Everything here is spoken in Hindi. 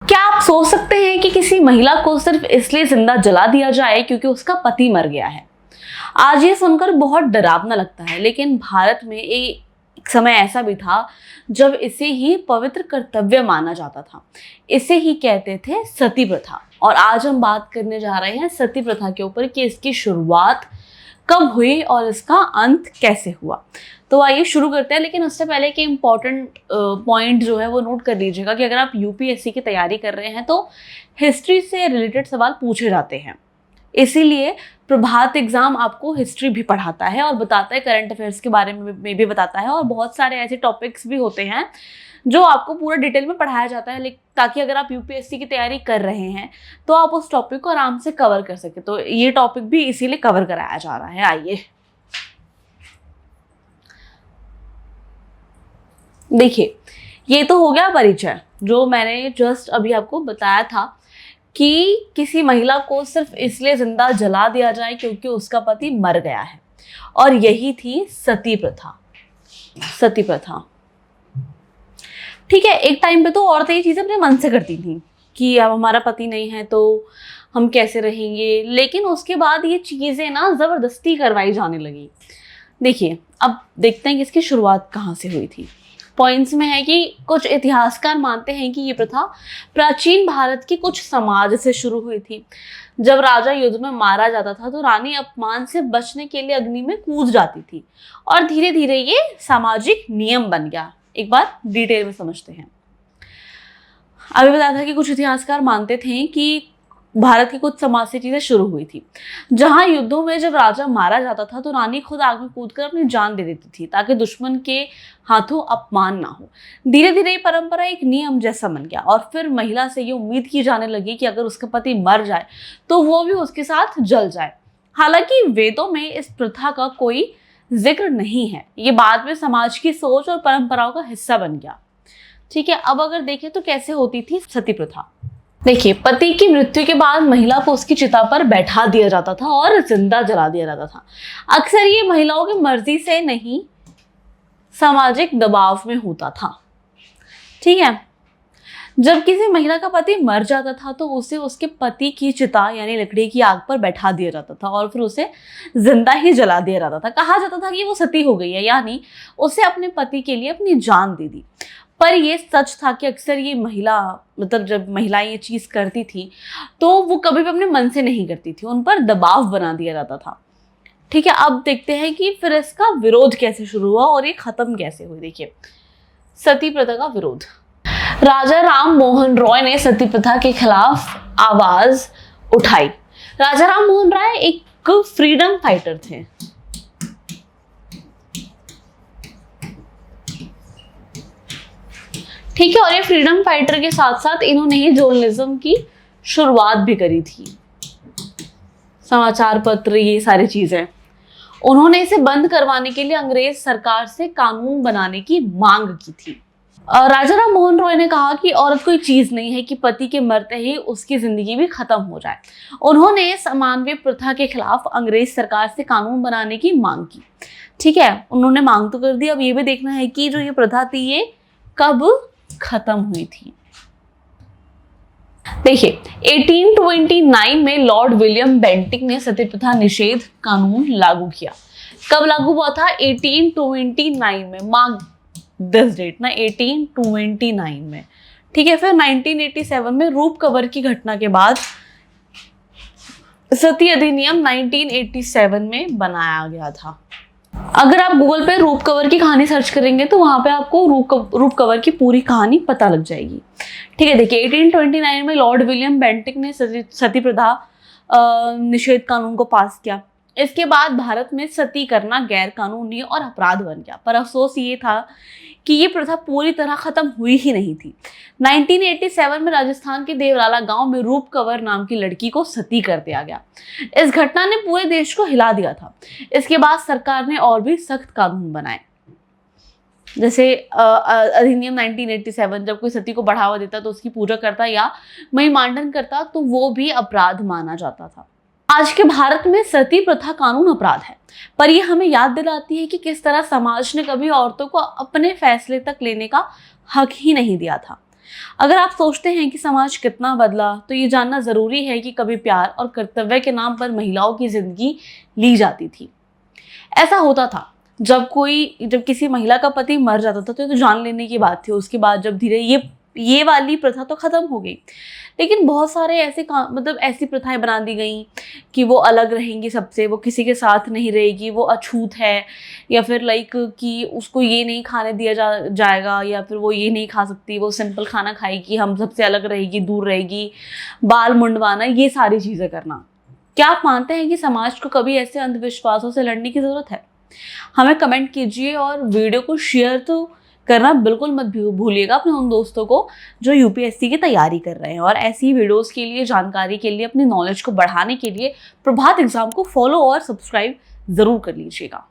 क्या आप सोच सकते हैं कि किसी महिला को सिर्फ इसलिए जिंदा जला दिया जाए क्योंकि उसका पति मर गया है? आज ये सुनकर बहुत डरावना लगता है, लेकिन भारत में एक समय ऐसा भी था जब इसे ही पवित्र कर्तव्य माना जाता था। इसे ही कहते थे सती प्रथा। और आज हम बात करने जा रहे हैं सती प्रथा के ऊपर कि इसकी शुरुआत कब हुई और इसका अंत कैसे हुआ। तो आइए शुरू करते हैं, लेकिन उससे पहले कि इम्पॉर्टेंट पॉइंट जो है वो नोट कर लीजिएगा कि अगर आप यूपीएससी की तैयारी कर रहे हैं तो हिस्ट्री से रिलेटेड सवाल पूछे जाते हैं। इसीलिए प्रभात एग्जाम आपको हिस्ट्री भी पढ़ाता है और बताता है, करंट अफेयर्स के बारे में भी बताता है, और बहुत सारे ऐसे टॉपिक्स भी होते हैं जो आपको पूरा डिटेल में पढ़ाया जाता है, ताकि अगर आप यूपीएससी की तैयारी कर रहे हैं तो आप उस टॉपिक को आराम से कवर कर सके। तो ये टॉपिक भी इसीलिए कवर कराया जा रहा है। आइए देखिए, ये तो हो गया परिचय, जो मैंने जस्ट अभी आपको बताया था कि किसी महिला को सिर्फ इसलिए जिंदा जला दिया जाए क्योंकि उसका पति मर गया है, और यही थी सती प्रथा। सती प्रथा, ठीक है। एक टाइम पे तो औरतें ये चीजें अपने मन से करती थी कि अब हमारा पति नहीं है तो हम कैसे रहेंगे, लेकिन उसके बाद ये चीजें ना जबरदस्ती करवाई जाने लगी। देखिए, अब देखते हैं कि इसकी शुरुआत कहाँ से हुई थी। पॉइंट्स में है कि कुछ इतिहासकार मानते हैं कि ये प्रथा प्राचीन भारत के कुछ समाज से शुरू हुई थी। जब राजा युद्ध में मारा जाता था तो रानी अपमान से बचने के लिए अग्नि में कूद जाती थी, और धीरे धीरे ये सामाजिक नियम बन गया। एक बार डिटेल में समझते हैं। अभी बताया था कि कुछ इतिहासकार मानते थे कि भारत के कुछ समाज से चीजें शुरू हुई थी, जहां युद्धों में जब राजा मारा जाता था तो रानी खुद आग में कूदकर अपनी जान दे देती थी ताकि दुश्मन के हाथों अपमान ना हो। धीरे धीरे ये परंपरा एक नियम जैसा बन गया, और फिर महिला से ये उम्मीद की जाने लगी कि अगर उसका पति मर जाए तो वो भी उसके साथ जल जाए। हालांकि वेदों में इस प्रथा का कोई जिक्र नहीं है, ये बाद में समाज की सोच और परंपराओं का हिस्सा बन गया। ठीक है, अब अगर देखें तो कैसे होती थी सती प्रथा। देखिए, पति की मृत्यु के बाद महिला को उसकी चिता पर बैठा दिया जाता था और जिंदा जला दिया जाता था। अक्सर ये महिलाओं की मर्जी से नहीं, सामाजिक दबाव में होता था। ठीक है, जब किसी महिला का पति मर जाता था तो उसे उसके पति की चिता यानी लकड़ी की आग पर बैठा दिया जाता था और फिर उसे जिंदा ही जला दिया जाता था। कहा जाता था कि वो सती हो गई है, यानी उसे अपने पति के लिए अपनी जान दे दी। पर ये सच था कि अक्सर ये महिला, मतलब जब महिलाएं ये चीज करती थी तो वो कभी भी अपने मन से नहीं करती थी, उन पर दबाव बना दिया जाता था। ठीक है, अब देखते हैं कि फिर इसका विरोध कैसे शुरू हुआ और ये खत्म कैसे हुई। देखिए, सती प्रथा का विरोध। राजा राम मोहन रॉय ने सती प्रथा के खिलाफ आवाज उठाई। राजा राम मोहन रॉय एक फ्रीडम फाइटर थे। ठीक है, और ये फ्रीडम फाइटर के साथ साथ इन्होंने ही जर्नलिज्म की शुरुआत भी करी थी, समाचार पत्र, ये सारी चीजें। उन्होंने इसे बंद करवाने के लिए अंग्रेज सरकार से कानून बनाने की मांग की थी। राजा राम मोहन रॉय ने कहा कि औरत कोई चीज नहीं है कि पति के मरते ही उसकी जिंदगी भी खत्म हो जाए। उन्होंने इस अमानवीय प्रथा के खिलाफ अंग्रेज सरकार से कानून बनाने की मांग की। ठीक है, उन्होंने मांग तो कर दी, अब ये भी देखना है कि जो ये प्रथा थी ये कब खत्म हुई थी। देखिए, 1829 में लॉर्ड विलियम बेंटिक ने सती प्रथा निषेध कानून लागू किया। कब लागू हुआ था? 1829 में। मार्क दिस डेट ना, 1829 में। ठीक है, फिर 1987 में रूप कवर की घटना के बाद सती अधिनियम 1987 में बनाया गया था। अगर आप गूगल पे रूप कवर की कहानी सर्च करेंगे तो वहां पे आपको रूप कवर की पूरी कहानी पता लग जाएगी। ठीक है, देखिए, 1829 में लॉर्ड विलियम बेंटिक ने सती प्रथा निषेध कानून को पास किया। इसके बाद भारत में सती करना गैर कानूनी और अपराध बन गया। पर अफसोस ये था कि ये प्रथा पूरी तरह खत्म हुई ही नहीं थी। 1987 में राजस्थान के देवराला गांव में रूप कंवर नाम की लड़की को सती कर दिया गया। इस घटना ने पूरे देश को हिला दिया था। इसके बाद सरकार ने और भी सख्त कानून बनाए, जैसे अधिनियम 1987। जब कोई सती को बढ़ावा देता तो उसकी पूजा करता या महिमांडन करता तो वो भी अपराध माना जाता था। आज के भारत में सती प्रथा कानून अपराध है, पर यह हमें याद दिलाती है कि किस तरह समाज ने कभी औरतों को अपने फैसले तक लेने का हक ही नहीं दिया था। अगर आप सोचते हैं कि समाज कितना बदला, तो ये जानना ज़रूरी है कि कभी प्यार और कर्तव्य के नाम पर महिलाओं की ज़िंदगी ली जाती थी। ऐसा होता था, जब किसी महिला का पति मर जाता था तो ये तो जान लेने की बात थी। उसके बाद जब धीरे ये वाली प्रथा तो ख़त्म हो गई, लेकिन बहुत सारे ऐसे मतलब ऐसी प्रथाएं बना दी गई कि वो अलग रहेंगी सबसे, वो किसी के साथ नहीं रहेगी, वो अछूत है, या फिर लाइक कि उसको ये नहीं खाने दिया जाएगा, या फिर वो ये नहीं खा सकती, वो सिंपल खाना खाएगी, हम सबसे अलग रहेगी, दूर रहेगी, बाल मुंडवाना, ये सारी चीज़ें करना। क्या आप मानते हैं कि समाज को कभी ऐसे अंधविश्वासों से लड़ने की ज़रूरत है? हमें कमेंट कीजिए और वीडियो को शेयर तो करना बिल्कुल मत भूलिएगा अपने उन दोस्तों को जो यूपीएससी की तैयारी कर रहे हैं। और ऐसी वीडियोस के लिए, जानकारी के लिए, अपनी नॉलेज को बढ़ाने के लिए प्रभात एग्जाम को फॉलो और सब्सक्राइब ज़रूर कर लीजिएगा।